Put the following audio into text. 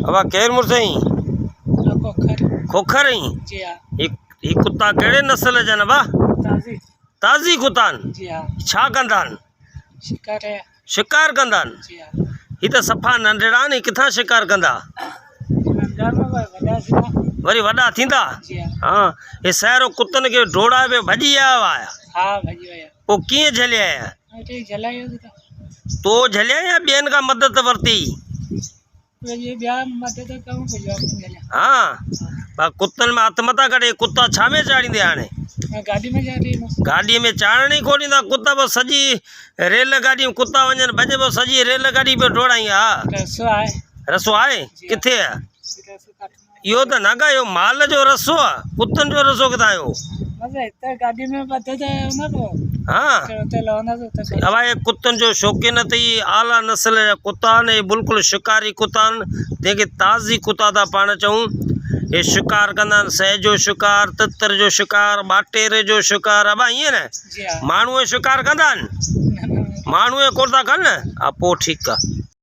अब केर मुरसई खोखर ही जी हाँ ही कुत्ता केड़े नस्ल जन बा ताज़ी ताज़ी कुत्तान जी हाँ छा कंदान शिकार है शिकार कंदान जी हाँ ही त सफ़ा नंढड़ा नी किथां शिकार कंदा नंढा में वॾा सी ना वरी वॾा थींदा जी हाँ हाँ हे सारो कुतनि खे ढोड़ा पे भॼी आया हुआ हाँ भजी वया पोइ कीअं झलिया आया अटे जलायो था तो झलिया या ॿियनि खां मदद वरिती तो ये ब्याह मदद कहूँ को जवाब नहीं मिला हाँ पर कुतनि में हथ मथा कढे कुत्ता छा में चाढ़ींदे हाणे मैं गाड़ी में जा रही हूँ गाॾीअ में चाढ़ण ई कोन ॾींदा कुत्ता पोइ सॼी रेल गाॾी में कुत्ता वञनि भॼे पोइ सॼी रेल गाॾी पे ढोड़ाई हा रसो आए रसो आहे किथे आहे रसो काटना इहो त न ॻायो माल जो रसो आहे कुतनि जो रसो किथां आयो मज़ा इतना गाड़ी में मदद है ना को हाँ होते लाना तो अब ये कुत्तन जो शौकीन अथई आला नस्ल जा कुत्ता आहिनि हे बिल्कुलु शिकारी कुत्ता आहिनि जंहिंखे ताज़ी कुत्ता था पाण चऊं हे शिकार कंदा आहिनि सह जो शिकार तितर जो शिकार ॿाटेरे जो शिकार अब ईअं न जी हाँ माण्हू शिकार कंदा आहिनि माण्हू कोन था कनि हा पोइ ठीकु आहे